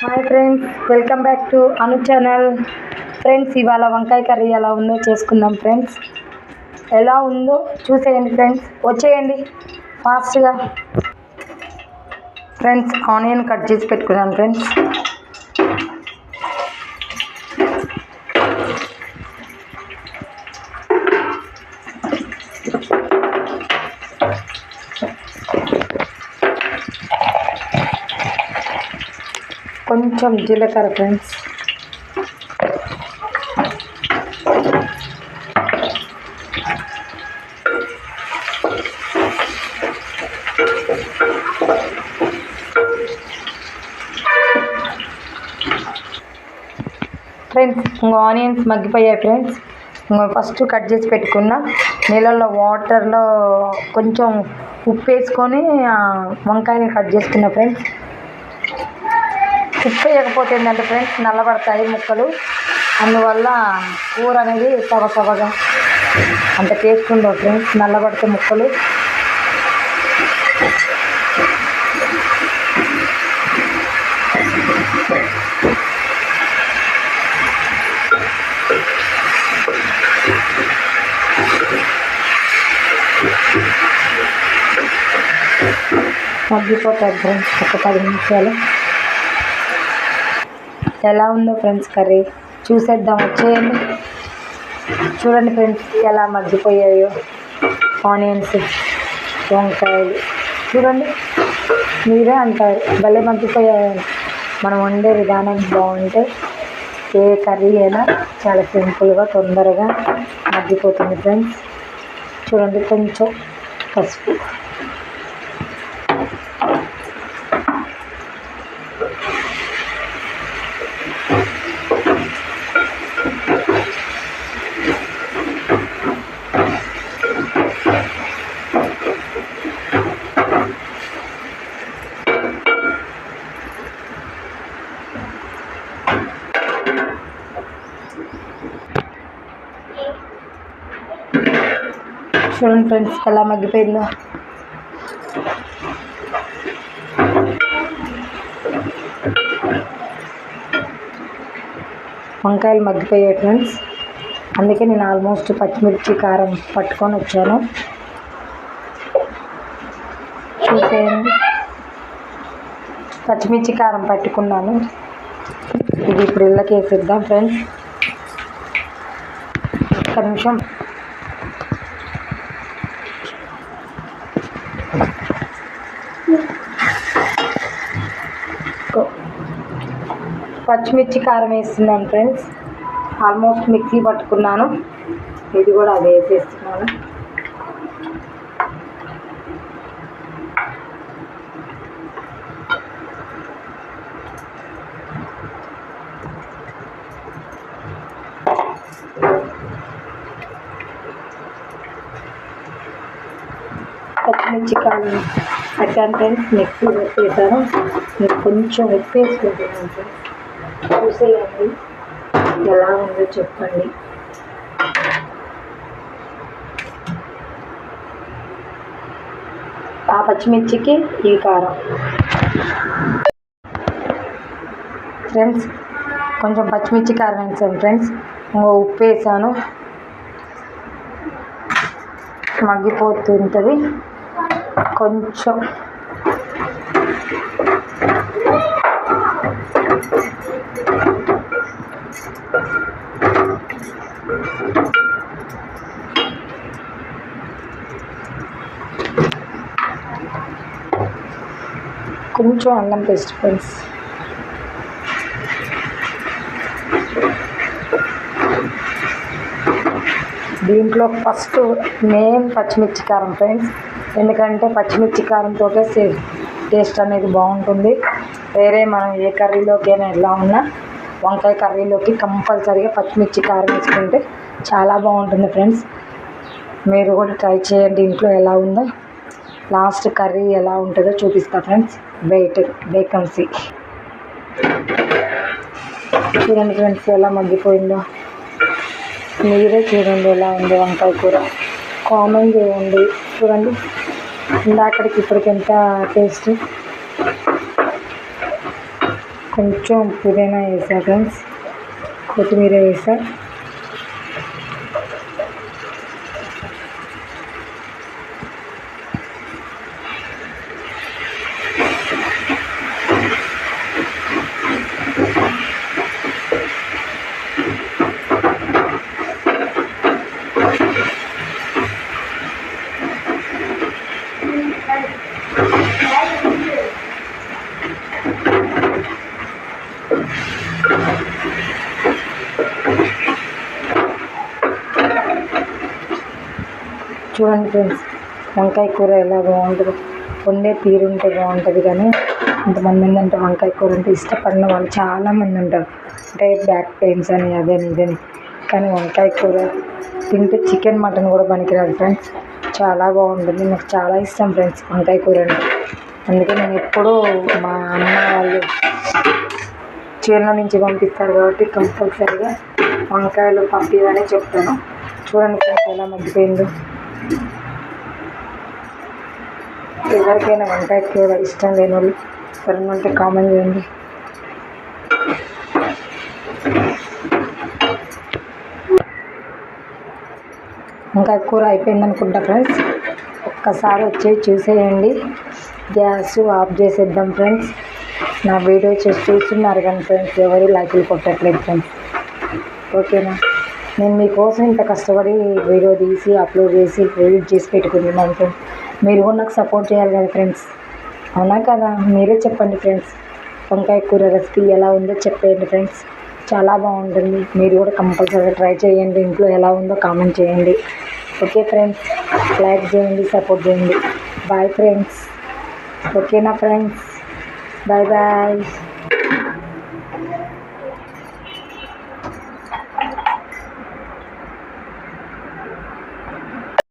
Hi friends, welcome back to Anu channel. Friends, ఇవాళ వంకాయ curry ఎలా ఉందో చేసుకుందాం. ఫ్రెండ్స్, ఎలా ఉందో చూసేయండి. ఫ్రెండ్స్, వచ్చేయండి ఫాస్ట్గా. ఫ్రెండ్స్, ఆనియన్ కట్ చేసి పెట్టుకున్నాను. ఫ్రెండ్స్, కొంచెం జీలకర్ర. ఫ్రెండ్స్, ఇంకా ఆనియన్స్ మగ్గిపోయాయి. ఫ్రెండ్స్, ఇంకా ఫస్ట్ కట్ చేసి పెట్టుకున్న నీళ్ళల్లో వాటర్లో కొంచెం ఉప్పు వేసుకొని వంకాయని కట్ చేసుకున్నా. ఫ్రెండ్స్, ఉప్పు వేయకపోతే ఏంటంటే ఫ్రెండ్స్ నల్లబడతాయి ముక్కలు. అందువల్ల కూర అనేది సవసవగా అంత టేస్ట్ ఉండవు. ఫ్రెండ్స్, నల్లబడితే ముక్కలు. మగ్గిపోతాయి. ఫ్రెండ్స్, ఒక 10 నిమిషాలు. ఎలా ఉందో ఫ్రెండ్స్ కర్రీ చూసేద్దాం, వచ్చేయండి. చూడండి ఫ్రెండ్స్, ఎలా మగ్గిపోయాయో ఆనియన్స్, వంకాయలు. చూడండి, మీరే అంటారు భలే మగ్గిపోయాయని. మనం వండే విధానం బాగుంటే ఏ కర్రీ అయినా చాలా సింపుల్గా తొందరగా మగ్గిపోతుంది. ఫ్రెండ్స్, చూడండి, కొంచెం పసుపు, చూడండి ఫ్రెండ్స్ ఎలా మగ్గిపోయిందో. వంకాయలు మగ్గిపోయాయి. ఫ్రెండ్స్, అందుకే నేను ఆల్మోస్ట్ పచ్చిమిర్చి కారం పట్టుకొని వచ్చాను. చూసేయండి, పచ్చిమిర్చి కారం పట్టుకున్నాను. ఇది ఇప్పుడు ఇళ్ళకి వేసిద్దాం. ఫ్రెండ్స్, ఒక్క నిమిషం. పచ్చిమిర్చి కారం వేస్తున్నాను. ఫ్రెండ్స్, ఆల్మోస్ట్ మిక్సీ పట్టుకున్నాను. ఇది కూడా అదే వేసేస్తున్నాను. పచ్చిమిర్చి కారం పెట్టాను. ఫ్రెండ్స్, మిక్సీ పెట్టేసాను. మీరు కొంచెం ఉప్పు వేసుకుంటున్నాను. ఫ్రెండ్స్, చూసేయండి ఎలా ఉందో చెప్పండి. ఆ పచ్చిమిర్చికి ఈ కారం. ఫ్రెండ్స్, కొంచెం పచ్చిమిర్చి కారం వేసాను. ఫ్రెండ్స్, ఉప్పు వేసాను. మగ్గిపోతుంటుంది. కొంచెం అల్లం పేస్ట్. ఫ్రెండ్స్, దీంట్లో ఫస్ట్ మెయిన్ పచ్చిమిర్చి కారం. ఫ్రెండ్స్, ఎందుకంటే పచ్చిమిర్చి కారంతో టేస్ట్ అనేది బాగుంటుంది. వేరే మనం ఏ కర్రీలోకైనా ఎలా ఉన్నా వంకాయ కర్రీలోకి కంపల్సరీగా పచ్చిమిర్చి కారం వేసుకుంటే చాలా బాగుంటుంది. ఫ్రెండ్స్, మీరు కూడా ట్రై చేయండి ఇంట్లో ఎలా ఉందో. లాస్ట్ కర్రీ ఎలా ఉంటుందో చూపిస్తా. ఫ్రెండ్స్, వేకెన్సీ చూడండి. ఫ్రెండ్స్, ఎలా మగ్గిపోయిందో మీరే చూడండి. ఎలా ఉంది వంకాయ కూర కామెంట్ చేయండి. చూడండి, ఇందాకడికి ఇప్పటికి ఎంత టేస్ట్. కొంచెం పుదీనా వేసా ఫ్రెండ్స్, కొత్తిమీర వేసా. చూడండి ఫ్రెండ్స్, వంకాయ కూర ఎలా బాగుంటుందో. వండే తీరు ఉంటే బాగుంటుంది, కానీ ఇంతమంది ఏంటంటే వంకాయ కూర అంటే ఇష్టపడిన వాళ్ళు చాలామంది ఉంటారు. అంటే బ్యాక్ పెయిన్స్ అని అదని ఇదని, కానీ వంకాయ కూర తింటే చికెన్ మటన్ కూడా పనికిరాదు ఫ్రెండ్స్. చాలా బాగుంటుంది, నాకు చాలా ఇష్టం ఫ్రెండ్స్ వంకాయ కూర అంటే. అందుకే నేను ఎప్పుడూ మా అమ్మ వాళ్ళు చేనుల నుంచి పంపిస్తారు కాబట్టి కంపల్సరీగా వంకాయలు పంపివని చెప్తాను. చూడండి ఫ్రెండ్స్ ఎలా మగ్గిపోయిందో. ఎవరికైనా వంకాయ కూర ఇష్టం లేని వాళ్ళు ఎవరైనా ఉంటే కామెంట్ చేయండి. వంకాయ కూర అయిపోయింది అనుకుంటా ఫ్రెండ్స్. ఒక్కసారి వచ్చి చూసేయండి. గ్యాస్ ఆఫ్ చేసేద్దాం ఫ్రెండ్స్. నా వీడియో చూస్తున్నారు కానీ ఫ్రెండ్స్ ఎవరు లైక్లు కొట్టట్లేదు ఫ్రెండ్స్. ఓకేనా, నేను మీకోసం ఇంత కష్టపడి వీడియో తీసి అప్లోడ్ చేసి ఎడిట్ చేసి పెట్టుకుంటున్నాను ఫ్రెండ్స్. మీరు కూడా నాకు సపోర్ట్ చేయాలి కదా ఫ్రెండ్స్, అవునా కదా? మీరే చెప్పండి ఫ్రెండ్స్, వంకాయ కూర రెసిపీ ఎలా ఉందో చెప్పేయండి ఫ్రెండ్స్. చాలా బాగుంటుంది, మీరు కూడా కంపల్సరీగా ట్రై చేయండి. ఇంట్లో ఎలా ఉందో కామెంట్ చేయండి. ఓకే ఫ్రెండ్స్, లైక్ చేయండి, సపోర్ట్ చేయండి. Bye friends. ఓకేనా ఫ్రెండ్స్, బాయ్ బాయ్.